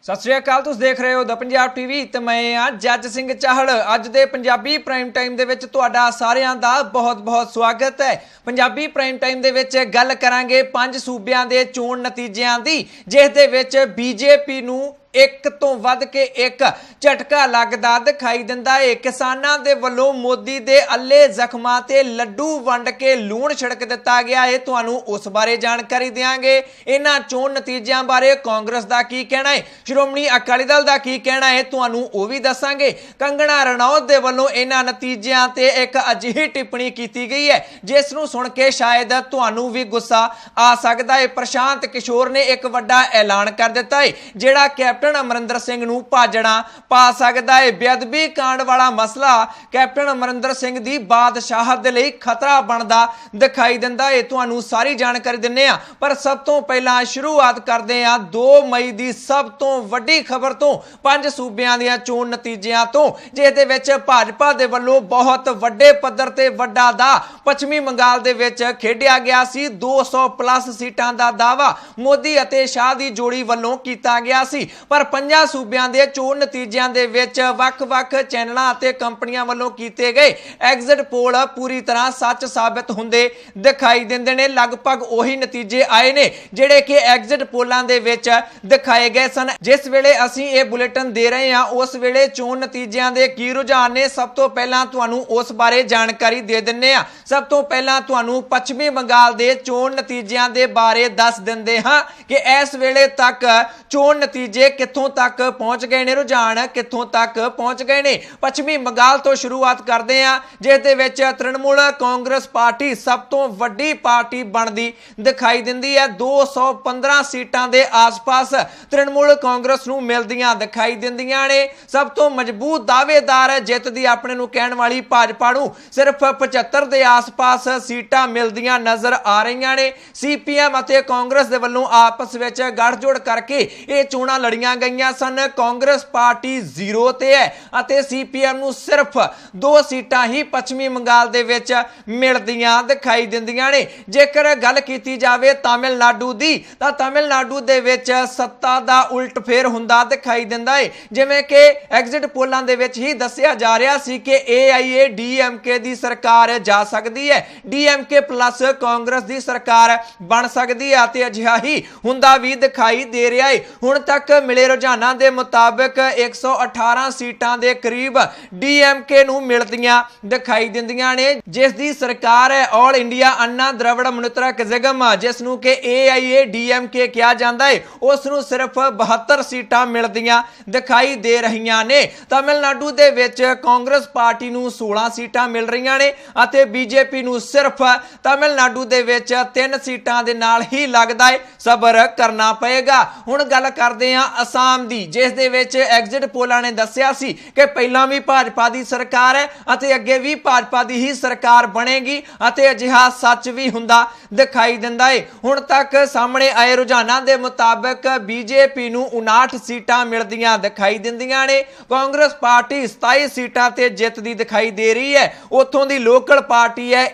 सत श्री अकाल। तुसीं देख रहे हो द पंजाब टीवी ते मैं हाँ जज सिंह चाहल। अज दे पंजाबी प्राइम टाइम दे विच तुहाडा सारिआं दा बहुत बहुत स्वागत है। पंजाबी प्राइम टाइम दे विच गल करांगे 5 सूबिआं दे चोण नतीजिआं दी, जिस दे विच बीजेपी नूं एक तो वध के एक झटका लगदा दिखाई दिंदा है। किसानां दे वल्लों मोदी दे अल्ले जख्मां ते लड्डू वंड के लूण छिड़क दिता गया है। तुहानूं उस बारे जानकारी देंगे। इन्हां चोण नतीजिआं बारे कांग्रेस दा की कहना है, श्रोमणी अकाली दल दा की कहना है, तुहानूं ओह भी दसांगे। कंगना रनौत दे वल्लों इन्हां नतीजिआं ते एक अजिही टिप्पणी कीती गई है जिस नूं सुण के शायद तुहानूं भी गुस्सा आ सकदा है। प्रशांत किशोर ने एक वड्डा ऐलान कर दिता है जिहड़ा कैप्टन अमरिंदर सिंह नूं भाजड़ा पा सकदा है। बेअदबी कांड वाला मसला कैप्टन अमरिंदर सिंह दी बादशाहत दे लई खतरा बनदा दिखाई दिंदा है। तुहानूं सारी जानकारी दिंने आ, पर सब तो पहलां शुरुआत करदे आ 2 मई दी सब तो वड्डी खबर तो 5 सूबिआं दीआं चोण नतीजिआं तो, जिस दे विच भाजपा दे वल्लों बहुत वड्डे पद्धर ते वड्डा दा पश्चिमी बंगाल दे विच खेडिया गया सी। 200 प्लस सीटां दा दावा मोदी अते शाह दी जोड़ी वल्लों कीता गया सी। पर 5 सूबिआं दे चोण नतीजिआं दे विच वख-वख चैनलां अते कंपनियां वल्लों कीते गए एग्जिट पोल पूरी तरह सच साबित हुंदे दिखाई दिंदे ने। लगभग ओही नतीजे आए ने जिहड़े कि एग्जिट पोलां दे विच दिखाए गए सन। जिस वेले असीं इह बुलेटिन दे रहे हां उस वेले चोण नतीजिआं दे की रुझान ने, सब तो पहलां तुहानूं उस बारे जानकारी दे दिंने आ। सब तो पहलां तुहानूं पश्चिमी बंगाल दे चोण नतीजिआं दे बारे दस दिंदे हां कि इस वेले तक चोण नतीजे कित्थों तक पहुंच गए ने, रुझान कित्थों तक पहुंच गए ने। पश्चिमी बंगाल तो शुरुआत करते हैं जिस दे विच तृणमूल कांग्रेस पार्टी सब तो वड्डी पार्टी बनदी दिखाई दिंदी है। 215 सीटां दे आस-पास तृणमूल कांग्रेस नूं मिलदियां दिखाई दिंदियां ने। सब तो मजबूत दावेदार जित दी अपने नूं कहण वाली भाजपा नूं सिर्फ 75 दे आस-पास सीटां मिलदियां नजर आ रहीआं ने। सीपीएम अते कांग्रेस दे वल्लों आपस विच गठजोड़ करके ये चोणां लड़ीਆਂ गईਆਂ सन। कांग्रेस पार्टी 0 ते है अते सीपीएम नूं सिर्फ 2 सीटां ही पश्चिमी बंगाल दे विच मिलदियां दिखाई दिंदियां ने। जेकर गल कीती जावे तमिलनाडु दी तां तमिलनाडु दे विच सत्ता दा उल्ट फेर हुंदा दिखाई दिंदा है। जिवें कि एग्जिट पोलां दे विच ही दस्सिया जा रिहा सी कि AIADMK दी सरकार जा सकदी है, DMK प्लस कांग्रेस दी सरकार बन सकदी है अते अजिहा ही हुंदा भी दिखाई दे रिहा है। हुण तक मिले रुझानां दे मुताबिक 118 सीटां दे करीब DMK नूं मिलदियां दिखाई दिंदियां ने, जिस दी सरकार है ऑल इंडिया अन्ना द्रविड़ मुनेत्र कज़गम जिस नूं कि AIADMK किया जांदा है, उस नूं सिर्फ 72 सीटां मिलदियां दिखाई दे रहीआं ने। तमिलनाडु दे विच कांग्रेस पार्टी नूं 16 सीटां मिल रहीआं ने अते बीजेपी नूं सिर्फ तमिलनाडु दे विच 3 सीटां दे नाल ही लगदा है सबर करना पएगा। हुण गल करदे हां आसाम दी, जिस दे विच एग्जिट पोलां ने दस्सिया सी कि पहलां भी भाजपा दी सरकार है अते अगे भी भाजपा दी ही सरकार बनेगी अते अजिहा सच भी हुंदा दिखाई दिंदा है। हुण तक सामने आए रुझानां दे मुताबिक बीजेपी नूं 59 सीटां मिलदियां दिखाई दिंदियां ने। कांग्रेस पार्टी 27 सीटां ते जित दी दिखाई दे रही है। उत्थों दी लोकल पार्टी है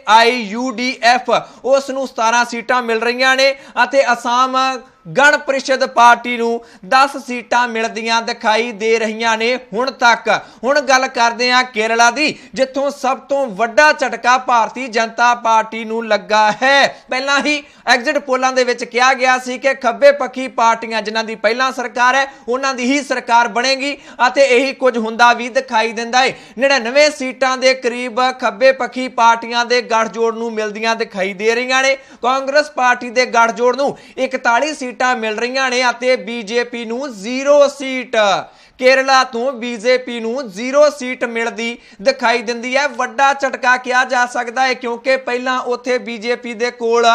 AIUDF, उस नूं 17 सीटां मिल रहीआं ने अते आसाम गण परिषद पार्टी नूं 10 सीटां मिलदियां दिखाई दे रहीआं ने हुण तक। हुण गल करदे हां केरला दी, जिथों सब तो वड्डा झटका भारतीय जनता पार्टी नूं लगा है। पहलां ही एग्जिट पोलां दे विच कहा गया सी कि खब्बे पक्खी पार्टियां जिन्हां दी पहलां सरकार है उन्हां दी ही सरकार बनेगी अते यही कुछ हुंदा भी दिखाई दिंदा है। 99 सीटां दे करीब खब्बे पक्खी पार्टियां दे गठजोड़ नूं मिलदियां दिखाई दे रहीआं ने। कांग्रेस पार्टी दे गठजोड़ नूं 41 सीटां मिल रहीआं ने अते बीजेपी नूं 0 सीट, केरला तो बीजेपी नूं 0 सीट मिलदी दिखाई दिंदी है। वड्डा झटका किया जा सकदा है क्योंकि पहलां उत्थे बीजेपी दे कोल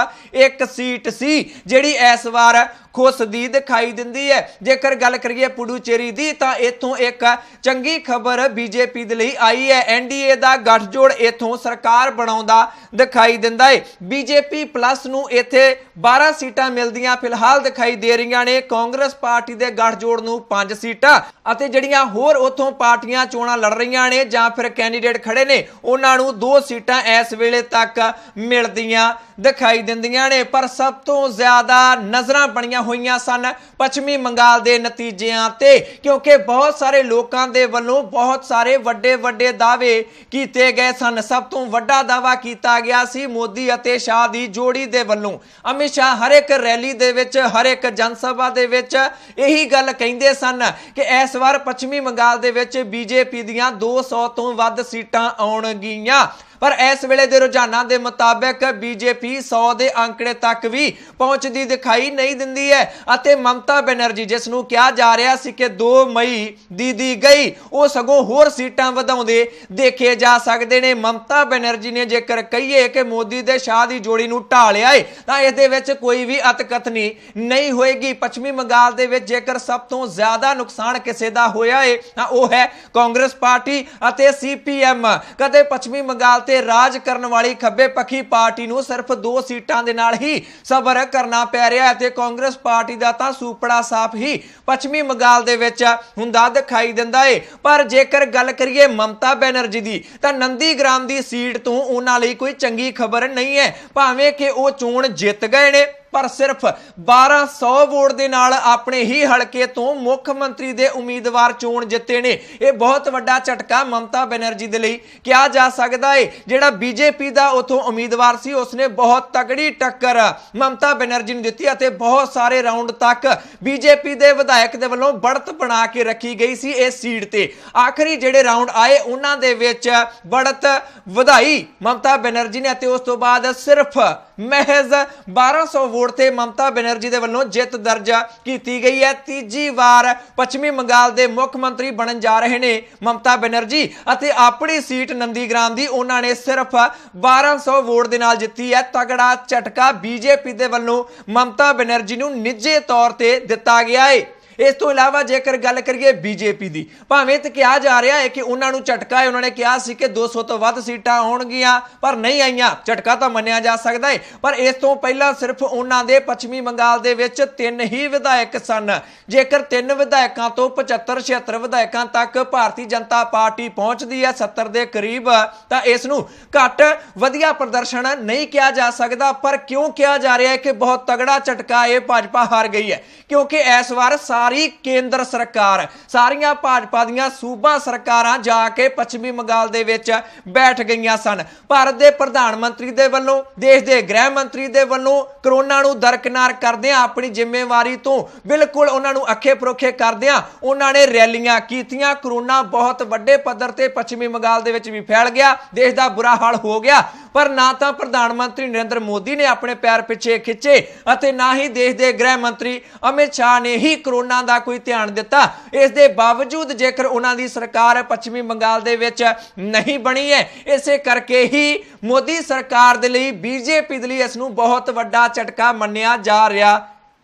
1 सीट सी जिहड़ी इस वार खुसदी दिखाई दिंदी है। जेकर गल करिए पुडुचेरी दी तां इत्थों एक चंगी खबर बीजेपी दे लई आई है। NDA दा गठजोड़ इत्थों सरकार बनाउंदा दिखाई दिंदा है। बीजेपी प्लस नूं इत्थे 12 सीटां मिलदियां फिलहाल दिखाई दे रहीआं ने। कांग्रेस पार्टी दे गठजोड़ नूं 5 सीटां ਅਤੇ ਜਿਹੜੀਆਂ ਹੋਰ ਉਥੋਂ ਪਾਰਟੀਆਂ ਚੋਣਾਂ ਲੜ ਰਹੀਆਂ ਨੇ ਜਾਂ ਫਿਰ ਕੈਂਡੀਡੇਟ ਖੜੇ ਨੇ ਉਹਨਾਂ ਨੂੰ 2 ਸੀਟਾਂ ਇਸ ਵੇਲੇ ਤੱਕ ਮਿਲਦੀਆਂ ਦਿਖਾਈ ਦਿੰਦੀਆਂ ਨੇ। ਪਰ ਸਭ ਤੋਂ ਜ਼ਿਆਦਾ ਨਜ਼ਰਾਂ ਬਣੀਆਂ ਹੋਈਆਂ ਸਨ ਪੱਛਮੀ ਬੰਗਾਲ ਦੇ ਨਤੀਜਿਆਂ ਤੇ, ਕਿਉਂਕਿ ਬਹੁਤ ਸਾਰੇ ਲੋਕਾਂ ਦੇ ਵੱਲੋਂ ਬਹੁਤ ਸਾਰੇ ਵੱਡੇ ਦਾਅਵੇ ਕੀਤੇ ਗਏ ਸਨ। ਸਭ ਤੋਂ ਵੱਡਾ ਦਾਅਵਾ ਕੀਤਾ ਗਿਆ ਸੀ ਮੋਦੀ ਅਤੇ ਸ਼ਾਹ ਦੀ ਜੋੜੀ ਦੇ ਵੱਲੋਂ। ਅਮਿਤ ਸ਼ਾਹ ਹਰ ਇੱਕ ਰੈਲੀ ਦੇ ਵਿੱਚ, ਹਰ ਇੱਕ ਜਨ ਸਭਾ ਦੇ ਵਿੱਚ ਇਹੀ ਗੱਲ ਕਹਿੰਦੇ ਸਨ ਕਿ ਇਸ ਵਾਰ ਪੱਛਮੀ ਬੰਗਾਲ ਦੇ ਵਿੱਚ ਬੀਜੇਪੀ ਦੀਆਂ 200 ਤੋਂ ਵੱਧ ਸੀਟਾਂ ਆਉਣਗੀਆਂ। पर इस वेले दे रुझानां दे मुताबिक बीजेपी 100 दे आंकड़े तक भी पहुंचदी दिखाई नहीं दिंदी है। अते ममता बनर्जी जिस नूं कहा जा रहा सी कि 2 मई दी गई, वो सगों होर सीटां वधाउंदे देखे जा सकदे ने। ममता बनर्जी ने जेकर कहीए कि मोदी दे शाह दी जोड़ी नूं ढालिया है तां इस दे विच कोई भी अतकथनी नहीं होएगी। पश्चिमी बंगाल दे विच जेकर सब तो ज्यादा नुकसान किसे दा होया है तां वो है कांग्रेस पार्टी अते CPM। कदे पश्चिमी बंगाल राज करने वाली खब्बे पखी पार्टी नूं सिर्फ 2 सीटां दे नाल ही सबर करना पै रहा है ते कांग्रेस पार्टी दा तां सूपड़ा साफ ही पश्चिमी बंगाल दे विच हुंदा दिखाई दिंदा है। पर जेकर गल करिए ममता बनर्जी दी तां नंदीग्राम दी सीट तो उन्हां लई कोई चंगी खबर नहीं है। भावें कि वो चोण जित गए ने पर सिर्फ 1200 वोट दे नाल अपने ही हलके तो मुख मंत्री दे उम्मीदवार चोण जिते ने। यह बहुत वड्डा झटका ममता बनर्जी दे लई कहा जा सकदा है। जिहड़ा बीजेपी दा उथों उम्मीदवार सी उसने बहुत तगड़ी टक्कर ममता बनर्जी नूं दित्ती अते बहुत सारे राउंड तक बीजेपी दे विधायक दे वल्लों बढ़त बना के रखी गई सी इस सीट ते। आखिरी जिहड़े राउंड आए उन्हां दे विच बढ़त वधाई ममता बनर्जी ने अते उस तों बाद सिर्फ महज 1200 वोट से ममता बनर्जी दे वल्लों जित दर्ज की गई है। तीजी बार पश्चिमी बंगाल दे मुख मंत्री बनन जा रहे ने ममता बनर्जी अते अपनी सीट नंदीग्राम दी उन्होंने सिर्फ 1200 वोट दे नाल जित्ती है। तगड़ा झटका बीजेपी दे वल्लों ममता बनर्जी नूं निजी तौर ते दिता गया है। इस तो इलावा जेकर गल करिए बीजेपी की, भावें तो कहा जा रहा है कि उन्होंने झटका है, उन्होंने कहा सी कि 200 तो वध सीटां आउणगियां पर नहीं आईयां। झटका तो मन्निया जा सकता है पर इस तो पहला सिर्फ उन्होंने पश्चिमी बंगाल दे विच 3 ही विधायक सन। जेकर 3 विधायकों तो 75-76 विधायकों तक भारतीय जनता पार्टी पहुंचती है 70 के करीब, तो इसनूं घट वधिया प्रदर्शन नहीं कहा जा सकता। पर क्यों कहा जा रहा है कि बहुत तगड़ा झटका है, भाजपा हार गई है? क्योंकि इस बार सारी केंद्र सरकार, सारियां भाजपा दीयां सूबा सरकारां जाके पश्चिमी बंगाल दे विच बैठ गईयां सन। भारत दे प्रधानमंत्री दे वल्लों, देश दे गृह मंत्री दे वल्लों करोना नूं दरकिनार करदिआं अपनी जिम्मेवारी तो बिल्कुल उन्हां नूं अखे परोखे करदिआं उन्हां ने रैलियां कीतियां। करोना बहुत वड्डे पद्धर ते पश्चिमी बंगाल दे विच भी फैल गया, देश दा बुरा हाल हो गया। पर ना तो प्रधानमंत्री नरेंद्र मोदी ने अपने पैर पिछे खिंचे अते ना ही देश के गृह मंत्री अमित शाह ने ही कोरोना का कोई ध्यान दिता। इस दे बावजूद जेकर उन्हां दी सरकार पश्चिमी बंगाल दे विच नहीं बनी है, इसे करके ही मोदी सरकार दे लई बीजेपी दे लई इस नूं बहुत वड्डा झटका मन्निया जा रहा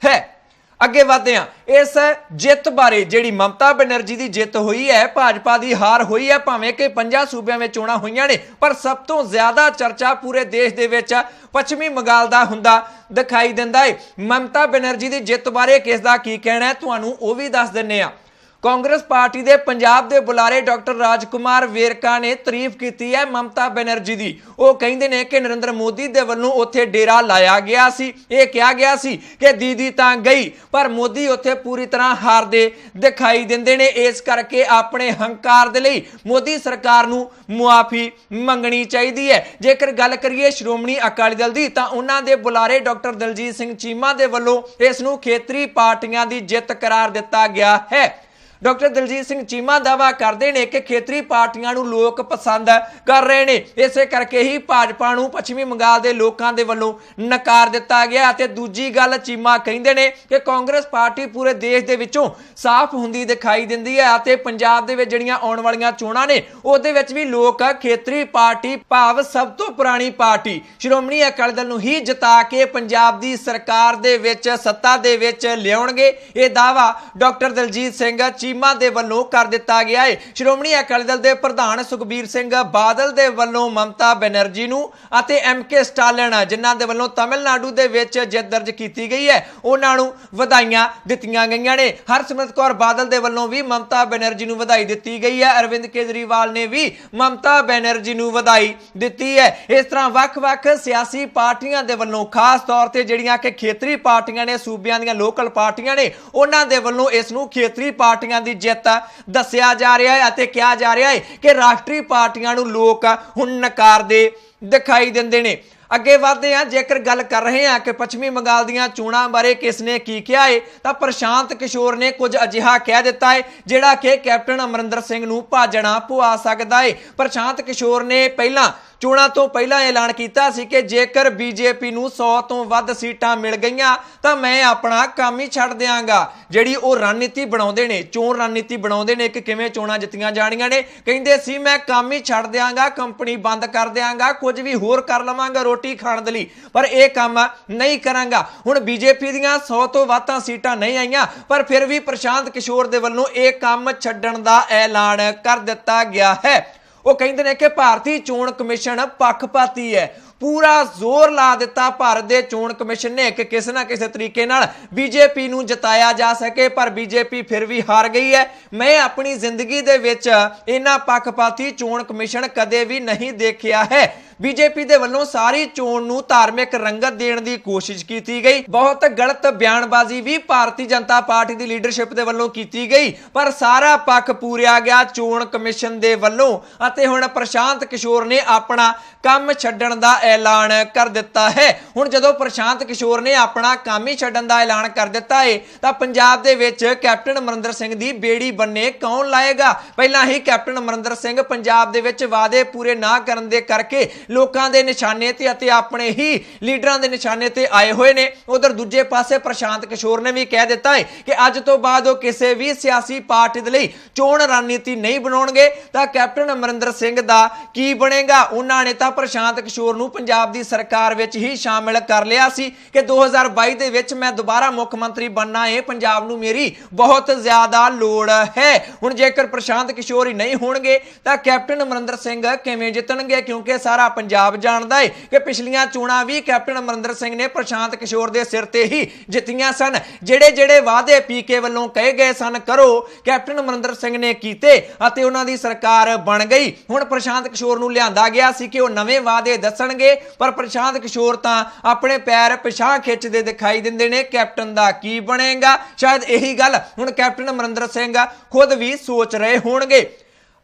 है। अगे वधदे हां इस जित बारे। जिहड़ी ममता बनर्जी की जित हुई है, भाजपा की हार हुई है, भावें कि 50 सूबियां में चोणां होईयां ने पर सब तो ज्यादा चर्चा पूरे देश दे विच पश्चिमी बंगाल दा हुंदा दिखाई दिंदा है। ममता बनर्जी की जित बारे किस दा की कहना है तुहानूं ओह भी दस दिंदे हां। कांग्रेस पार्टी के पंजाब के बुलारे डॉक्टर राजकुमार वेरका ने तारीफ की है ममता बनर्जी की। वो कहते हैं कि नरेंद्र मोदी के वलों उत्थे डेरा लाया गया सी, ये कहा गया सी कि दीदी तां गई पर मोदी उत्थे पूरी तरह हारदे दिखाई दिंदे ने। इस करके अपने हंकार दे लई मोदी सरकार नूं मुआफी मंगनी चाहिए है। जेकर गल करिए श्रोमणी अकाली दल की तां उन्हां दे बुलारे डॉक्टर दलजीत सिंह चीमा के वलों इस नूं खेतरी पार्टियां की जित करार दिता गया है। डॉक्टर दलजीत सिंह चीमा दावा करते हैं कि खेतरी पार्टियां नूं लोग पसंद कर रहे हैं, इसे करके ही भाजपा नूं पश्चिमी बंगाल के लोगों के वलों नकार दिता गया। ते दूजी गल चीमा कहते हैं कि कांग्रेस पार्टी पूरे देश के विचों साफ हुंदी दिखाई दिंदी है ते पंजाब दे विच जिहड़ियां आउण वालीआं चोणां ने उहदे विच भी लोग खेतरी पार्टी भाव सब तो पुरानी पार्टी श्रोमणी अकाली दल नूं ही जिता के पंजाब की सरकार दे विच सत्ता दे विच लिआउणगे। यह दावा डॉक्टर दलजीत सिंह चीमा दे वल्लों कर दिता गया है। श्रोमणी अकाली दल दे प्रधान सुखबीर सिंह बादल दे वल्लों ममता बनर्जी नूं अते MK स्टालिन जिन्हां दे वल्लों तमिलनाडु दे विच जित दर्ज कीती गई है उन्हां नूं वधाइयां दित्तियां गईयां ने। हरसिमरत कौर बादल दे वल्लों भी ममता बनर्जी नूं वधाई दित्ती गई है। अरविंद केजरीवाल ने भी ममता बनर्जी नूं वधाई दित्ती है। इस तरह वख-वख सियासी पार्टियां दे वल्लों खास तौर ते जिहड़ियां कि खेतरी पार्टियां ने सूबियां दीयां लोकल पार्टियां ने उन्हां दे वल्लों इस नूं खेतरी पार्टियां दी जित दस्सिया जा रहा है अते कहा जा रहा है कि राष्ट्रीय पार्टियां नूं लोक हुण नकारदे दिखाई दिंदे ने। अगे वधदे हां, जेकर गल कर रहे हैं कि पश्चिमी बंगाल दीयां चोणां बारे किसने की कहा है तां प्रशांत किशोर ने कुछ अजिहा कह दिता है जिहड़ा कि कैप्टन अमरिंदर सिंह नूं भाजणा पवा सकदा है। प्रशांत किशोर ने पहलां चोणां तो पहला ऐलान किया सी कि जेकर बीजेपी नूं 100 तो वध सीटां मिल गईयां तां मैं अपना काम ही छड्ड दिआंगा। जिहड़ी वो रणनीति बनाउंदे ने, चोण रणनीति बनाउंदे ने कि किवें चोणां जित्तियां जाणीआं ने, कहिंदे सी मैं काम ही छड्ड दिआंगा, कंपनी बंद कर दिआंगा, कुछ भी होर कर लवांगा रोटी खाण दे लई, पर यह काम नहीं करांगा। हुण बीजेपी दीयां 100 तो वध तां सीटां नहीं आईयां पर फिर भी प्रशांत किशोर दे वल्लों यह काम छड्डण दा ऐलान कर दिता गया है। वो कहते हैं कि भारतीय चोण कमिशन पक्षपाती है। पूरा जोर ला दिता भारत के चोण कमिशन ने कि किसी ना किसी तरीके नाल बीजेपी नूं जिताया जा सके, पर बीजेपी फिर भी हार गई है। मैं अपनी जिंदगी दे विच इन्ना पक्षपाती चोण कमिशन कदे भी नहीं देखिया है। बीजेपी दे वल्लों सारी चोण नूं धार्मिक रंगत देण दी कोशिश की गई। बहुत गलत बयानबाजी भी भारतीय जनता पार्टी की लीडरशिप दे वल्लों की गई, पर सारा पक्ष पूरिया गया चोण कमिशन दे वल्लों अते हुण प्रशांत किशोर ने अपना काम छड्डण दा ऐलान कर दिता है। हुण जदों प्रशांत किशोर ने अपना काम ही छड्डण दा ऐलान कर दिता है तां पंजाब दे विच कैप्टन अमरिंदर सिंह दी बेड़ी बन्ने कौन लाएगा। पहलां ही कैप्टन अमरिंदर सिंह पंजाब दे विच वादे पूरे ना करन दे करके लोकां दे निशाने ते अते अपने ही लीडरां दे निशाने ते आए हुए ने। उधर दूजे पासे प्रशांत किशोर ने भी कह दिता है कि अज तो बाद वो किसी भी सियासी पार्टी दे लई चोण रणनीति नहीं बनाउणगे तां कैप्टन अमरिंदर सिंह दा की बनेगा। उन्हां ने तां प्रशांत किशोर नूं पंजाब दी सरकार विच ही शामिल कर लिया सी कि 2022 दे विच मैं दोबारा मुख मंत्री बनना है, पंजाब नूं मेरी बहुत ज्यादा लोड़ है। हुण जेकर प्रशांत किशोर ही नहीं होणगे तां कैप्टन अमरिंदर सिंह किवें जितणगे, क्योंकि सारा पंजाब जानदा है कि पिछलियां चोणां भी कैप्टन अमरिंदर सिंह ने प्रशांत किशोर दे सिर ते ही जित्तियां सन। जिहड़े जिहड़े वादे पीके वल्लों कहे गए सन करो कैप्टन अमरिंदर सिंह ने कीते अते उन्हां दी सरकार बन गई। हुण प्रशांत किशोर नूं लिआंदा गया सी कि वो नवें वादे दसणगे, पर प्रशांत किशोर तां अपने पैर पिछां खिੱਚਦੇ दिखाई दिंदे ने। कैप्टन दा की बनेगा, शायद यही गल हुण कैप्टन अमरिंदर सिंह खुद भी सोच रहे होणगे।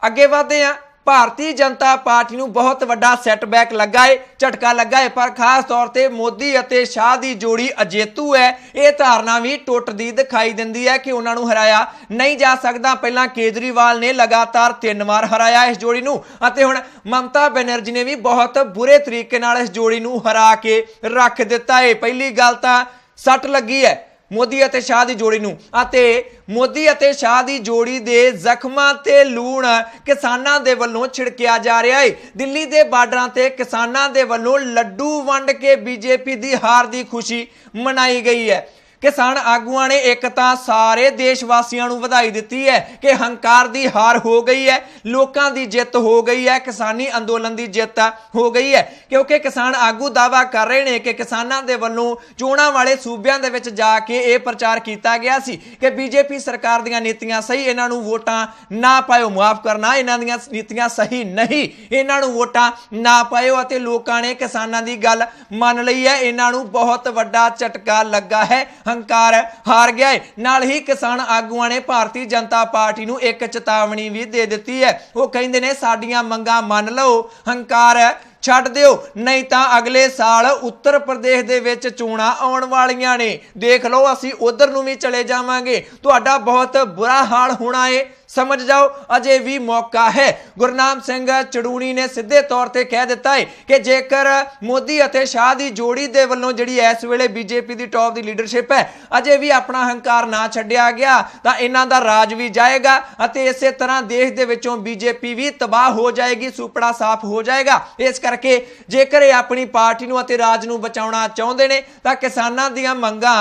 अगे वधदे हां, भारतीय जनता पार्टी नूं बहुत वड्डा सैटबैक लगा है, झटका लगा है, पर खास तौर पर मोदी अते शाह की जोड़ी अजेतू है। यह धारणा भी टुटदी दिखाई दिंदी है कि उन्हां नूं हराया नहीं जा सकता। पहलां केजरीवाल ने लगातार 3 बार हराया इस जोड़ी नूं अते हुण ममता बनर्जी ने भी बहुत बुरे तरीके नाल इस जोड़ी नूं हरा के रख दिता है। पहली गल तां सट लगी है मोदी अते शाह की जोड़ी नूं अते मोदी अते शाह की जोड़ी दे जख्मां ते लूण किसानां दे वल्लों छिड़किया जा रहा है। दिल्ली दे बार्डरां ते किसानां दे वल्लों लड्डू वंड के बीजेपी दी हार दी खुशी मनाई गई है। किसान आगुआं ने एक तां सारे देशवासियों नूं वधाई दित्ती है कि हंकार दी हार हो गई है, लोकां दी जित हो गई है, किसानी अंदोलन दी जित हो गई है। क्योंकि किसान आगू दावा कर रहे हैं कि किसानां दे वल्लों चोणां वाले सूबियां दे विच जाके यह प्रचार किया गया सी कि बीजेपी सरकार दीयां नीतियां सही, इन्हां नूं वोटां ना पाओ, माफ करना इन्हां दीयां नीतियां सही नहीं, इन्हां नूं वोटां ना पाओ। अते लोकां ने किसानां दी गल मान लई है। इन्हां नूं बहुत वड्डा झटका लगा है, हंकार हार गया है। नाल ही किसान आगुआं ने भारतीय जनता पार्टी नूं एक चेतावनी भी दे दित्ती है। वो कहंदे ने साडीआं मंगां मान लो, हंकार छड्ड दिओ, नहीं तां अगले साल उत्तर प्रदेश दे विच चोणां आउण वालीआं ने, देख लो असीं उधर नूं भी चले जावांगे, तुहाडा बहुत बुरा हाल होना है, समझ जाओ अजे भी मौका है। गुरनाम सिंह चड़ूणी ने सीधे तौर पर कह दिता है कि जेकर मोदी अते शाह की जोड़ी दे वल्लों जिहड़ी इस वेले बीजेपी की टॉप की लीडरशिप है अजे भी अपना हंकार ना छड्डिया गया तां इन्हां दा राज भी जाएगा अते इसे तरह देश दे विचों बीजेपी भी तबाह हो जाएगी, सुपड़ा साफ हो जाएगा। इस करके जेकर ये अपनी पार्टी नूं अते राज नूं बचाउणा चाहुंदे ने तां किसानां दीयां मंगां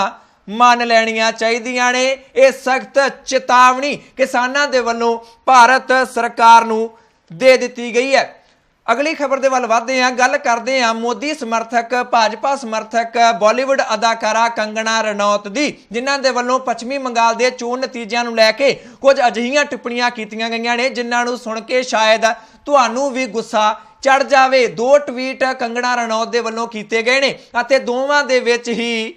ਮੰਨ ਲੈਣੀਆਂ ਚਾਹੀਦੀਆਂ ਨੇ। ਇਹ ਸਖਤ ਚੇਤਾਵਨੀ ਕਿਸਾਨਾਂ ਦੇ ਵੱਲੋਂ ਭਾਰਤ ਸਰਕਾਰ ਨੂੰ ਦੇ ਦਿੱਤੀ ਗਈ ਹੈ। ਅਗਲੀ ਖਬਰ ਦੇ ਵੱਲ ਵਧਦੇ ਹਾਂ, ਗੱਲ ਕਰਦੇ ਹਾਂ ਮੋਦੀ ਸਮਰਥਕ ਭਾਜਪਾ ਸਮਰਥਕ ਬਾਲੀਵੁੱਡ ਅਦਾਕਾਰਾ ਕੰਗਣਾ ਰਣੌਤ ਦੀ, ਜਿਨ੍ਹਾਂ ਦੇ ਵੱਲੋਂ ਪੱਛਮੀ ਬੰਗਾਲ ਦੇ ਚੋਣ ਨਤੀਜਿਆਂ ਨੂੰ ਲੈ ਕੇ ਕੁਝ ਅਜਿਹੀਆਂ ਟਿੱਪਣੀਆਂ ਕੀਤੀਆਂ ਗਈਆਂ ਨੇ ਜਿਨ੍ਹਾਂ ਨੂੰ ਸੁਣ ਕੇ ਸ਼ਾਇਦ ਤੁਹਾਨੂੰ ਵੀ ਗੁੱਸਾ ਚੜ ਜਾਵੇ। 2 ਟਵੀਟ ਕੰਗਣਾ ਰਣੌਤ ਦੇ ਵੱਲੋਂ ਕੀਤੇ ਗਏ ਨੇ ਅਤੇ ਦੋਵਾਂ ਦੇ ਵਿੱਚ ਹੀ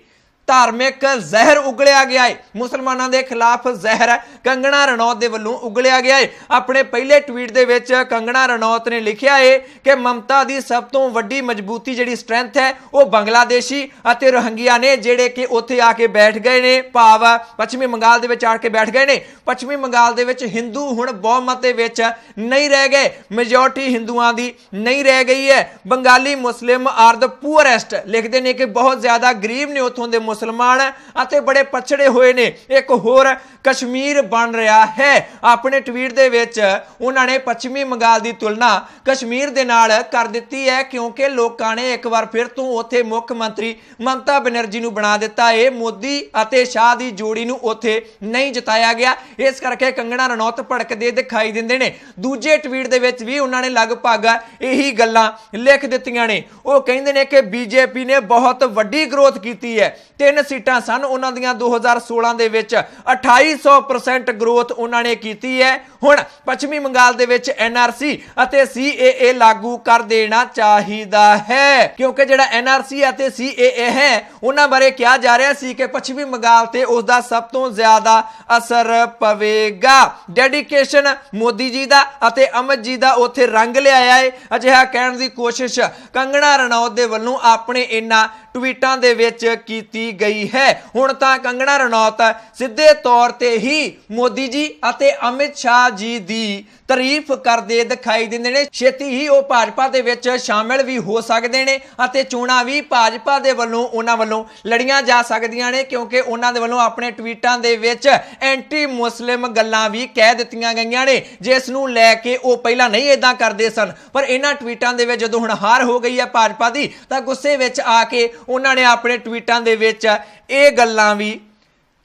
ਧਾਰਮਿਕ ਜ਼ਹਿਰ ਉਗਲਿਆ ਗਿਆ ਹੈ। ਮੁਸਲਮਾਨਾਂ ਦੇ ਖਿਲਾਫ ਜ਼ਹਿਰ ਕੰਗਣਾ ਰਣੌਤ ਦੇ ਵੱਲੋਂ ਉਗਲਿਆ ਗਿਆ ਹੈ। ਆਪਣੇ ਪਹਿਲੇ ਟਵੀਟ ਦੇ ਵਿੱਚ ਕੰਗਣਾ ਰਣੌਤ ਨੇ ਲਿਖਿਆ ਹੈ ਕਿ ਮਮਤਾ ਦੀ ਸਭ ਤੋਂ ਵੱਡੀ ਮਜ਼ਬੂਤੀ ਜਿਹੜੀ ਸਟਰੈਂਥ ਹੈ ਉਹ ਬੰਗਲਾਦੇਸ਼ੀ ਅਤੇ ਰੋਹਿੰਗਿਆ ਨੇ, ਜਿਹੜੇ ਕਿ ਉੱਥੇ ਆ ਕੇ ਬੈਠ ਗਏ ਨੇ, ਭਾਵ ਪੱਛਮੀ ਬੰਗਾਲ ਦੇ ਵਿੱਚ ਆ ਕੇ ਬੈਠ ਗਏ ਨੇ। ਪੱਛਮੀ ਬੰਗਾਲ ਦੇ ਵਿੱਚ ਹਿੰਦੂ ਹੁਣ ਬਹੁਮਤ ਦੇ ਵਿੱਚ ਨਹੀਂ ਰਹਿ ਗਏ, ਮੈਜੋਰਟੀ ਹਿੰਦੂਆਂ ਦੀ ਨਹੀਂ ਰਹਿ ਗਈ ਹੈ। ਬੰਗਾਲੀ ਮੁਸਲਿਮ ਆਰ ਦ ਪੂਅਰੈਸਟ ਲਿਖਦੇ ਨੇ ਕਿ ਬਹੁਤ ਜ਼ਿਆਦਾ ਗਰੀਬ ਨੇ ਉੱਥੋਂ ਦੇ ਮੁਸਲਮਾਨ ਅਤੇ ਬੜੇ ਪਛੜੇ ਹੋਏ ਨੇ। ਇੱਕ ਹੋਰ ਕਸ਼ਮੀਰ ਬਣ ਰਿਹਾ ਹੈ। ਆਪਣੇ ਟਵੀਟ ਦੇ ਵਿੱਚ ਉਹਨਾਂ ਨੇ ਪੱਛਮੀ ਬੰਗਾਲ ਦੀ ਤੁਲਨਾ ਕਸ਼ਮੀਰ ਦੇ ਨਾਲ ਕਰ ਦਿੱਤੀ ਹੈ, ਕਿਉਂਕਿ ਲੋਕਾਂ ਨੇ ਇੱਕ ਵਾਰ ਫਿਰ ਤੋਂ ਉੱਥੇ ਮੁੱਖ ਮੰਤਰੀ ਮਮਤਾ ਬੈਨਰਜੀ ਨੂੰ ਬਣਾ ਦਿੱਤਾ ਹੈ। ਮੋਦੀ ਅਤੇ ਸ਼ਾਹ ਦੀ ਜੋੜੀ ਨੂੰ ਉੱਥੇ ਨਹੀਂ ਜਿਤਾਇਆ ਗਿਆ, ਇਸ ਕਰਕੇ ਕੰਗਣਾ ਰਣੌਤ ਭੜਕਦੇ ਦਿਖਾਈ ਦਿੰਦੇ ਨੇ। ਦੂਜੇ ਟਵੀਟ ਦੇ ਵਿੱਚ ਵੀ ਉਹਨਾਂ ਨੇ ਲਗਭਗ ਇਹੀ ਗੱਲਾਂ ਲਿਖ ਦਿੱਤੀਆਂ ਨੇ। ਉਹ ਕਹਿੰਦੇ ਨੇ ਕਿ ਬੀਜੇਪੀ ਨੇ ਬਹੁਤ ਵੱਡੀ ਗਰੋਥ ਕੀਤੀ ਹੈ। 3 ਸੀਟਾਂ ਸਨ ਉਹਨਾਂ ਦੀਆਂ 2016 ਦੇ ਵਿੱਚ, 2800% ਗਰੋਥ ਉਹਨਾਂ ਨੇ ਕੀਤੀ ਹੈ। ਹੁਣ ਪੱਛਮੀ ਬੰਗਾਲ ਦੇ ਵਿੱਚ NRC ਅਤੇ CAA ਲਾਗੂ ਕਰ ਦੇਣਾ ਚਾਹੀਦਾ ਹੈ, ਕਿਉਂਕਿ ਜਿਹੜਾ NRC ਅਤੇ CAA ਹੈ ਉਹਨਾਂ ਬਾਰੇ ਕਿਹਾ ਜਾ ਰਿਹਾ ਸੀ ਕਿ ਪੱਛਮੀ ਬੰਗਾਲ ਤੇ ਉਸ ਦਾ ਸਭ ਤੋਂ ਜ਼ਿਆਦਾ ਅਸਰ ਪਵੇਗਾ। ਡੈਡੀਕੇਸ਼ਨ ਮੋਦੀ ਜੀ ਦਾ ਅਤੇ ਅਮਿਤ ਜੀ ਦਾ ਉੱਥੇ ਰੰਗ ਲਿਆਇਆ ਹੈ। ਅਜਿਹਾ ਕਹਿਣ ਦੀ ਕੋਸ਼ਿਸ਼ ਕੰਗਣਾ ਰਣੌਤ ਦੇ ਵੱਲੋਂ ਆਪਣੇ ਇਹਨਾਂ ਟਵੀਟਾਂ ਦੇ ਵਿੱਚ ਕੀਤੀ ਗਈ ਹੈ। ਹੁਣ ਤਾਂ ਕੰਗਣਾ ਰਣੌਤ ਸਿੱਧੇ ਤੌਰ ਤੇ ਹੀ ਮੋਦੀ ਜੀ ਅਤੇ ਅਮਿਤ ਸ਼ਾਹ ਜੀ ਦੀ ਤਾਰੀਫ ਕਰਦੇ ਦਿਖਾਈ ਦਿੰਦੇ ਨੇ। ਛੇਤੀ ਹੀ ਉਹ ਭਾਜਪਾ ਦੇ ਵਿੱਚ ਸ਼ਾਮਿਲ ਵੀ ਹੋ ਸਕਦੇ ਨੇ ਅਤੇ ਚੋਣਾਂ ਵੀ ਭਾਜਪਾ ਦੇ ਵੱਲੋਂ ਉਹਨਾਂ ਵੱਲੋਂ ਲੜੀਆਂ ਜਾ ਸਕਦੀਆਂ ਨੇ, ਕਿਉਂਕਿ ਉਹਨਾਂ ਦੇ ਵੱਲੋਂ ਆਪਣੇ ਟਵੀਟਾਂ ਦੇ ਵਿੱਚ ਐਂਟੀ ਮੁਸਲਿਮ ਗੱਲਾਂ ਵੀ ਕਹਿ ਦਿੱਤੀਆਂ ਗਈਆਂ ਨੇ, ਜਿਸ ਨੂੰ ਲੈ ਕੇ ਉਹ ਪਹਿਲਾਂ ਨਹੀਂ ਇਦਾਂ ਕਰਦੇ ਸਨ। ਪਰ ਇਹਨਾਂ ਟਵੀਟਾਂ ਦੇ ਵਿੱਚ ਜਦੋਂ ਹੁਣ ਹਾਰ ਹੋ ਗਈ ਹੈ ਭਾਜਪਾ ਦੀ, ਤਾਂ ਗੁੱਸੇ ਵਿੱਚ ਆ ਕੇ ਉਹਨਾਂ ਨੇ ਆਪਣੇ ਟਵੀਟਾਂ ਦੇ ਵਿੱਚ ਇਹ ਗੱਲਾਂ ਵੀ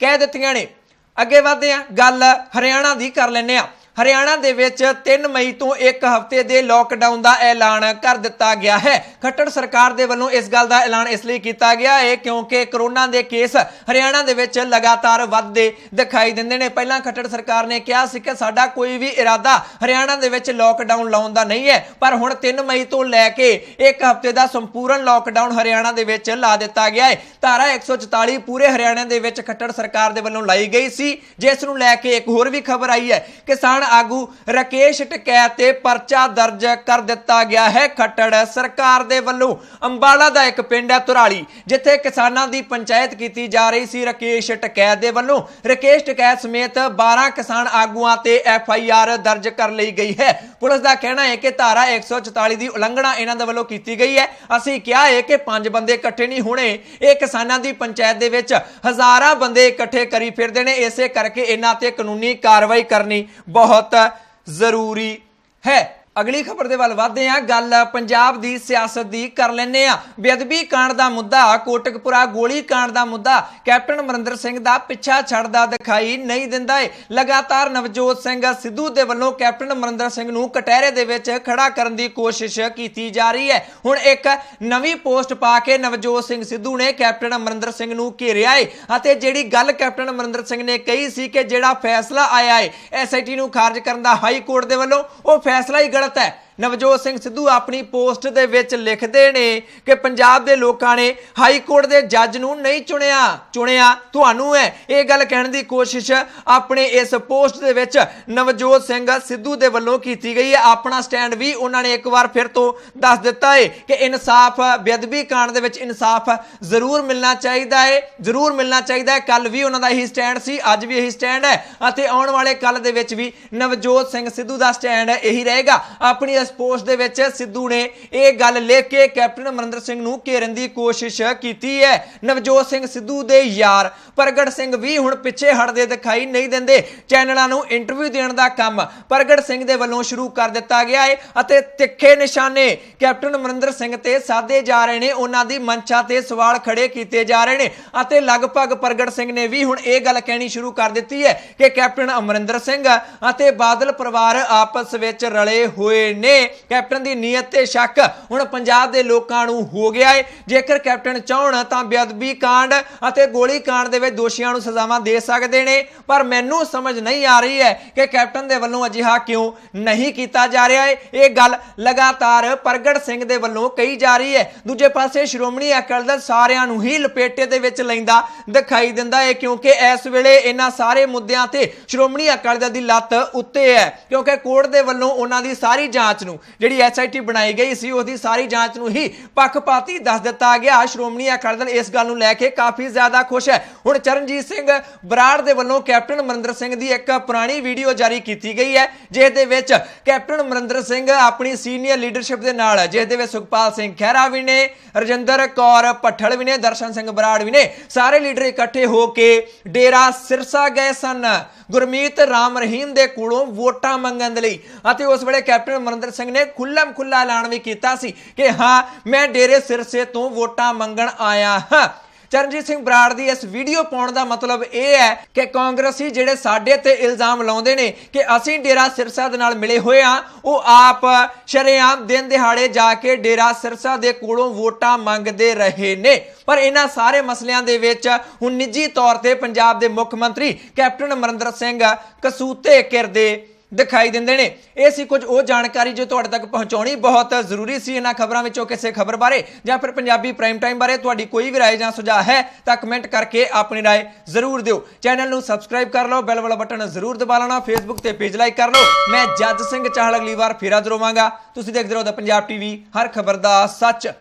ਕਹਿ ਦਿੱਤੀਆਂ ਨੇ। ਅੱਗੇ ਵਧਦੇ ਹਾਂ, ਗੱਲ ਹਰਿਆਣਾ ਦੀ ਕਰ ਲੈਂਦੇ ਹਾਂ। ਹਰਿਆਣਾ ਦੇ ਵਿੱਚ 3 ਮਈ ਤੋਂ 1 ਹਫ਼ਤੇ ਦੇ ਲੋਕਡਾਊਨ ਦਾ ਐਲਾਨ ਕਰ ਦਿੱਤਾ ਗਿਆ ਹੈ। ਖੱਟੜ ਸਰਕਾਰ ਦੇ ਵੱਲੋਂ ਇਸ ਗੱਲ ਦਾ ਐਲਾਨ ਇਸ ਲਈ ਕੀਤਾ ਗਿਆ ਹੈ ਕਿਉਂਕਿ ਕਰੋਨਾ ਦੇ ਕੇਸ ਹਰਿਆਣਾ ਦੇ ਵਿੱਚ ਲਗਾਤਾਰ ਵੱਧਦੇ ਦਿਖਾਈ ਦਿੰਦੇ ਨੇ। ਪਹਿਲਾਂ ਖੱਟੜ ਸਰਕਾਰ ਨੇ ਕਿਹਾ ਸੀ ਕਿ ਸਾਡਾ ਕੋਈ ਵੀ ਇਰਾਦਾ ਹਰਿਆਣਾ ਦੇ ਵਿੱਚ ਲੋਕਡਾਊਨ ਲਾਉਣ ਦਾ ਨਹੀਂ ਹੈ, ਪਰ ਹੁਣ 3 ਮਈ ਤੋਂ ਲੈ ਕੇ 1 ਹਫ਼ਤੇ ਦਾ ਸੰਪੂਰਨ ਲੋਕਡਾਊਨ ਹਰਿਆਣਾ ਦੇ ਵਿੱਚ ਲਾ ਦਿੱਤਾ ਗਿਆ ਹੈ। ਧਾਰਾ 144 ਪੂਰੇ ਹਰਿਆਣਾ ਦੇ ਵਿੱਚ ਖੱਟੜ ਸਰਕਾਰ ਦੇ ਵੱਲੋਂ ਲਾਈ ਗਈ ਸੀ, ਜਿਸ ਨੂੰ ਲੈ ਕੇ ਇੱਕ ਹੋਰ ਵੀ ਖਬਰ ਆਈ ਹੈ। ਕਿਸਾਨ ਆਗੂ ਰਾਕੇਸ਼ ਟਕੈਤ ਤੇ ਪਰਚਾ ਦਰਜ ਕਰ ਦਿੱਤਾ ਗਿਆ ਹੈ। ਖੱਟੜ ਸਰਕਾਰ ਦੇ ਵੱਲੋਂ ਅੰਬਾਲਾ ਦਾ ਇੱਕ ਪਿੰਡ ਹੈ ਧੁਰਾਲੀ, ਜਿੱਥੇ ਕਿਸਾਨਾਂ ਦੀ ਪੰਚਾਇਤ ਕੀਤੀ ਜਾ ਰਹੀ ਸੀ ਰਾਕੇਸ਼ ਟਕੈਤ ਦੇ ਵੱਲੋਂ। ਰਾਕੇਸ਼ ਟਕੈਤ ਸਮੇਤ 12 ਕਿਸਾਨ ਆਗੂਆਂ ਤੇ FIR ਦਰਜ ਕਰ ਲਈ ਗਈ ਹੈ। ਪੁਲਿਸ ਦਾ ਕਹਿਣਾ ਹੈ ਕਿ ਧਾਰਾ 144 ਦੀ ਉਲੰਘਣਾ ਇਹਨਾਂ ਦੇ ਵੱਲੋਂ ਕੀਤੀ ਗਈ ਹੈ। ਅਸੀਂ ਕਿਹਾ ਹੈ ਕਿ 5 ਬੰਦੇ ਇਕੱਠੇ ਨਹੀਂ ਹੋਣੇ, ਇਹ ਕਿਸਾਨਾਂ ਦੀ ਪੰਚਾਇਤ ਦੇ ਵਿੱਚ ਹਜ਼ਾਰਾਂ ਬੰਦੇ ਇਕੱਠੇ ਕਰੀ ਫਿਰਦੇ ਨੇ, ਇਸੇ ਕਰਕੇ ਇਹਨਾਂ ਤੇ ਕਾਨੂੰਨੀ ਕਾਰਵਾਈ ਕਰਨੀ ਬਹੁਤ ਜ਼ਰੂਰੀ ਹੈ। ਅਗਲੀ ਖਬਰ ਦੇ ਵੱਲ ਵਧਦੇ ਹਾਂ, ਗੱਲ ਪੰਜਾਬ ਦੀ ਸਿਆਸਤ ਦੀ ਕਰ ਲੈਂਦੇ ਹਾਂ। ਬੇਅਦਬੀ ਕਾਂਡ ਦਾ ਮੁੱਦਾ, ਕੋਟਕਪੁਰਾ ਗੋਲੀ ਕਾਂਡ ਦਾ ਮੁੱਦਾ ਕੈਪਟਨ ਅਮਰਿੰਦਰ ਸਿੰਘ ਦਾ ਪਿੱਛਾ ਛੱਡਦਾ ਦਿਖਾਈ ਨਹੀਂ ਦਿੰਦਾ ਹੈ। ਲਗਾਤਾਰ ਨਵਜੋਤ ਸਿੰਘ ਸਿੱਧੂ ਦੇ ਵੱਲੋਂ ਕੈਪਟਨ ਅਮਰਿੰਦਰ ਸਿੰਘ ਨੂੰ ਕਟਹਿਰੇ ਦੇ ਵਿੱਚ ਖੜਾ ਕਰਨ ਦੀ ਕੋਸ਼ਿਸ਼ ਕੀਤੀ ਜਾ ਰਹੀ ਹੈ। ਹੁਣ ਇੱਕ ਨਵੀਂ ਪੋਸਟ ਪਾ ਕੇ ਨਵਜੋਤ ਸਿੰਘ ਸਿੱਧੂ ਨੇ ਕੈਪਟਨ ਅਮਰਿੰਦਰ ਸਿੰਘ ਨੂੰ ਘੇਰਿਆ ਹੈ ਅਤੇ ਜਿਹੜੀ ਗੱਲ ਕੈਪਟਨ ਅਮਰਿੰਦਰ ਸਿੰਘ ਨੇ ਕਹੀ ਸੀ ਕਿ ਜਿਹੜਾ ਫੈਸਲਾ ਆਇਆ ਹੈ SIT ਨੂੰ ਖਾਰਜ ਕਰਨ ਦਾ ਹਾਈ ਕੋਰਟ ਦੇ ਵੱਲੋਂ, ਉਹ ਫੈਸਲਾ ਹੀ ਗਲਤ ਹੈ। ਨਵਜੋਤ ਸਿੰਘ ਸਿੱਧੂ ਆਪਣੀ ਪੋਸਟ ਦੇ ਵਿੱਚ ਲਿਖਦੇ ਨੇ ਕਿ ਪੰਜਾਬ ਦੇ ਲੋਕਾਂ ਨੇ ਹਾਈ ਕੋਰਟ ਦੇ ਜੱਜ ਨੂੰ ਨਹੀਂ ਚੁਣਿਆ ਤੁਹਾਨੂੰ ਹੈ। ਇਹ ਗੱਲ ਕਹਿਣ ਦੀ ਕੋਸ਼ਿਸ਼ ਆਪਣੇ ਇਸ ਪੋਸਟ ਦੇ ਵਿੱਚ ਨਵਜੋਤ ਸਿੰਘ ਸਿੱਧੂ ਦੇ ਵੱਲੋਂ ਕੀਤੀ ਗਈ ਹੈ। ਆਪਣਾ ਸਟੈਂਡ ਵੀ ਉਹਨਾਂ ਨੇ ਇੱਕ ਵਾਰ ਫਿਰ ਤੋਂ ਦੱਸ ਦਿੱਤਾ ਹੈ ਕਿ ਇਨਸਾਫ, ਬੇਅਦਬੀ ਕਾਂਡ ਦੇ ਵਿੱਚ ਇਨਸਾਫ ਜ਼ਰੂਰ ਮਿਲਣਾ ਚਾਹੀਦਾ ਹੈ, ਜ਼ਰੂਰ ਮਿਲਣਾ ਚਾਹੀਦਾ ਹੈ। ਕੱਲ ਵੀ ਉਹਨਾਂ ਦਾ ਇਹੀ ਸਟੈਂਡ ਸੀ, ਅੱਜ ਵੀ ਇਹੀ ਸਟੈਂਡ ਹੈ ਅਤੇ ਆਉਣ ਵਾਲੇ ਕੱਲ ਦੇ ਵਿੱਚ ਵੀ ਨਵਜੋਤ ਸਿੰਘ ਸਿੱਧੂ ਦਾ ਸਟੈਂਡ ਇਹੀ ਰਹੇਗਾ। ਆਪਣੀ ਇਸ ਪੋਸਟ ਦੇ ਵਿੱਚ ਸਿੱਧੂ ਨੇ ਇਹ ਗੱਲ ਲਿਖ ਕੇ ਕੈਪਟਨ ਅਮਰਿੰਦਰ ਸਿੰਘ ਨੂੰ ਘੇਰਨ ਦੀ ਕੋਸ਼ਿਸ਼ ਕੀਤੀ ਹੈ। ਨਵਜੋਤ ਸਿੰਘ ਸਿੱਧੂ ਦੇ ਯਾਰ ਪ੍ਰਗਟ ਸਿੰਘ ਵੀ ਹੁਣ ਪਿੱਛੇ ਹਟਦੇ ਦਿਖਾਈ ਨਹੀਂ ਦਿੰਦੇ। ਚੈਨਲਾਂ ਨੂੰ ਇੰਟਰਵਿਊ ਦੇਣ ਦਾ ਕੰਮ ਪ੍ਰਗਟ ਸਿੰਘ ਦੇ ਵੱਲੋਂ ਸ਼ੁਰੂ ਕਰ ਦਿੱਤਾ ਗਿਆ ਹੈ ਅਤੇ ਤਿੱਖੇ ਨਿਸ਼ਾਨੇ ਕੈਪਟਨ ਅਮਰਿੰਦਰ ਸਿੰਘ ਤੇ ਸਾਧੇ ਜਾ ਰਹੇ ਨੇ। ਉਹਨਾਂ ਦੀ ਮਨਸ਼ਾ ਤੇ ਸਵਾਲ ਖੜੇ ਕੀਤੇ ਜਾ ਰਹੇ ਨੇ ਅਤੇ ਲਗਭਗ ਪ੍ਰਗਟ ਸਿੰਘ ਨੇ ਵੀ ਹੁਣ ਇਹ ਗੱਲ ਕਹਿਣੀ ਸ਼ੁਰੂ ਕਰ ਦਿੱਤੀ ਹੈ ਕਿ ਕੈਪਟਨ ਅਮਰਿੰਦਰ ਸਿੰਘ ਅਤੇ ਬਾਦਲ ਪਰਿਵਾਰ ਆਪਸ ਵਿੱਚ ਰਲੇ ਹੋਏ ਨੇ। ਕੈਪਟਨ ਦੀ ਨੀਅਤ ਤੇ ਸ਼ੱਕ ਹੁਣ ਪੰਜਾਬ ਦੇ ਲੋਕਾਂ ਨੂੰ ਹੋ ਗਿਆ ਹੈ। ਜੇਕਰ ਕੈਪਟਨ ਚਾਹਣ ਤਾਂ ਬੇਅਦਬੀ ਕਾਂਡ ਅਤੇ ਗੋਲੀ ਕਾਂਡ ਦੇ ਵਿੱਚ ਦੋਸ਼ੀਆਂ ਨੂੰ ਸਜ਼ਾਵਾਂ ਦੇ ਸਕਦੇ ਨੇ, ਪਰ ਮੈਨੂੰ ਸਮਝ ਨਹੀਂ ਆ ਰਹੀ ਹੈ ਕਿ ਕੈਪਟਨ ਦੇ ਵੱਲੋਂ ਅਜਿਹਾ ਕਿਉਂ ਨਹੀਂ ਕੀਤਾ ਜਾ ਰਿਹਾ ਹੈ। ਇਹ ਗੱਲ ਲਗਾਤਾਰ ਪ੍ਰਗਟ ਸਿੰਘ ਦੇ ਵੱਲੋਂ ਕਹੀ ਜਾ ਰਹੀ ਹੈ। ਦੂਜੇ ਪਾਸੇ ਸ਼੍ਰੋਮਣੀ ਅਕਾਲੀ ਦਲ ਸਾਰਿਆਂ ਨੂੰ ਹੀ ਲਪੇਟੇ ਦੇ ਵਿੱਚ ਲੈਂਦਾ ਦਿਖਾਈ ਦਿੰਦਾ ਹੈ, ਕਿਉਂਕਿ ਇਸ ਵੇਲੇ ਇਹਨਾਂ ਸਾਰੇ ਮੁੱਦਿਆਂ ਤੇ ਸ਼੍ਰੋਮਣੀ ਅਕਾਲੀ ਦਲ ਦੀ ਲੱਤ ਉੱਤੇ ਹੈ, ਕਿਉਂਕਿ ਕੋਰਟ ਦੇ ਵੱਲੋਂ ਉਹਨਾਂ ਦੀ ਸਾਰੀ ਜਾਂਚ ਨੂੰ ਜਿਹੜੀ ਐਸਆਈਟੀ ਬਣਾਈ ਗਈ ਸੀ ਉਹਦੀ ਸਾਰੀ ਜਾਂਚ ਨੂੰ ਹੀ ਪੱਖਪਾਤੀ ਦੱਸ ਦਿੱਤਾ ਗਿਆ। ਸ਼੍ਰੋਮਣੀ ਅਕਾਲੀ ਦਲ ਇਸ ਗੱਲ ਨੂੰ ਲੈ ਕੇ ਕਾਫੀ ਜ਼ਿਆਦਾ ਖੁਸ਼ ਹੈ। ਹੁਣ ਚਰਨਜੀਤ ਸਿੰਘ ਬਰਾੜ ਦੇ ਵੱਲੋਂ ਕੈਪਟਨ ਅਮਰਿੰਦਰ ਸਿੰਘ ਦੀ ਇੱਕ ਪੁਰਾਣੀ ਵੀਡੀਓ ਜਾਰੀ ਕੀਤੀ ਗਈ ਹੈ, ਜਿਸ ਦੇ ਵਿੱਚ ਕੈਪਟਨ ਅਮਰਿੰਦਰ ਸਿੰਘ ਆਪਣੀ ਸੀਨੀਅਰ ਲੀਡਰਸ਼ਿਪ ਦੇ ਨਾਲ, ਜਿਸ ਦੇ ਵਿੱਚ ਸੁਖਪਾਲ ਸਿੰਘ ਖਹਿਰਾ ਵੀ ਨੇ, ਰਜਿੰਦਰ ਕੌਰ ਭੱਠਲ ਵੀ ਨੇ, ਦਰਸ਼ਨ ਸਿੰਘ ਬਰਾੜ ਵੀ ਨੇ, ਸਾਰੇ ਲੀਡਰ ਇਕੱਠੇ ਹੋ ਕੇ ਡੇਰਾ ਸਿਰਸਾ ਗਏ ਸਨ ਗੁਰਮੀਤ ਰਾਮ ਰਹੀਮ ਦੇ ਕੋਲੋਂ ਵੋਟਾਂ ਮੰਗਣ ਦੇ ਲਈ। ਅਤੇ ਉਸ ਵੇਲੇ ਕੈਪਟਨ ਅਮਰਿੰਦਰ ਸਿੰਘ ਨੇ ਖੁੱਲ੍ਹਾ ਐਲਾਨ ਵੀ ਕੀਤਾ ਸੀ ਕਿ ਹਾਂ ਮੈਂ ਡੇਰੇ ਸਿਰਸੇ ਤੋਂ ਵੋਟਾਂ ਮੰਗਣ ਆਇਆ ਹਾਂ। ਚਰਨਜੀਤ ਸਿੰਘ ਬਰਾੜ ਦੀ ਇਸ ਵੀਡੀਓ ਪਾਉਣ ਦਾ ਮਤਲਬ ਇਹ ਹੈ ਕਿ ਕਾਂਗਰਸੀ ਜਿਹੜੇ ਸਾਡੇ ਤੇ ਇਲਜ਼ਾਮ ਲਾਉਂਦੇ ਨੇ ਕਿ ਅਸੀਂ ਡੇਰਾ ਸਿਰਸਾ ਦੇ ਨਾਲ ਮਿਲੇ ਹੋਏ ਆ, ਉਹ ਆਪ ਸ਼ਰੇਆਮ ਦਿਨ ਦਿਹਾੜੇ ਜਾ ਕੇ ਡੇਰਾ ਸਿਰਸਾ ਦੇ ਕੋਲੋਂ ਵੋਟਾਂ ਮੰਗਦੇ ਰਹੇ ਨੇ। ਪਰ ਇਹਨਾਂ ਸਾਰੇ ਮਸਲਿਆਂ ਦੇ ਵਿੱਚ ਹੁਣ ਨਿੱਜੀ ਤੌਰ ਤੇ ਪੰਜਾਬ ਦੇ ਮੁੱਖ ਮੰਤਰੀ ਕੈਪਟਨ ਅਮਰਿੰਦਰ ਸਿੰਘ ਕਸੂਤੇ ਕਿਰਦੇ ਦਿਖਾਈ ਦਿੰਦੇ ਨੇ। ਇਹ ਸੀ ਕੁਝ ਉਹ ਜਾਣਕਾਰੀ ਜੋ ਤੁਹਾਡੇ ਤੱਕ ਪਹੁੰਚਾਉਣੀ ਬਹੁਤ ਜ਼ਰੂਰੀ ਸੀ। ਇਹਨਾਂ ਖਬਰਾਂ ਵਿੱਚੋਂ ਕਿਸੇ ਖਬਰ ਬਾਰੇ ਜਾਂ ਫਿਰ ਪੰਜਾਬੀ ਪ੍ਰਾਈਮ ਟਾਈਮ ਬਾਰੇ ਤੁਹਾਡੀ ਕੋਈ ਵੀ ਰਾਏ ਜਾਂ ਸੁਝਾਅ ਹੈ ਤਾਂ ਕਮੈਂਟ ਕਰਕੇ ਆਪਣੀ ਰਾਏ ਜ਼ਰੂਰ ਦਿਓ। ਚੈਨਲ ਨੂੰ ਸਬਸਕ੍ਰਾਈਬ ਕਰ ਲਓ, ਬੈਲ ਵਾਲਾ ਬਟਨ ਜ਼ਰੂਰ ਦਬਾ ਲੈਣਾ, ਫੇਸਬੁੱਕ ਤੇ ਪੇਜ ਲਾਈਕ ਕਰ ਲਓ। ਮੈਂ ਜੱਜ ਸਿੰਘ ਚਾਹਲ ਅਗਲੀ ਵਾਰ ਫੇਰ ਹਾਜ਼ਰ ਹੋਵਾਂਗਾ। ਤੁਸੀਂ ਦੇਖਦੇ ਰਹੋ ਦਾ ਪੰਜਾਬ ਟੀਵੀ, ਹਰ ਖਬਰ ਦਾ ਸੱਚ।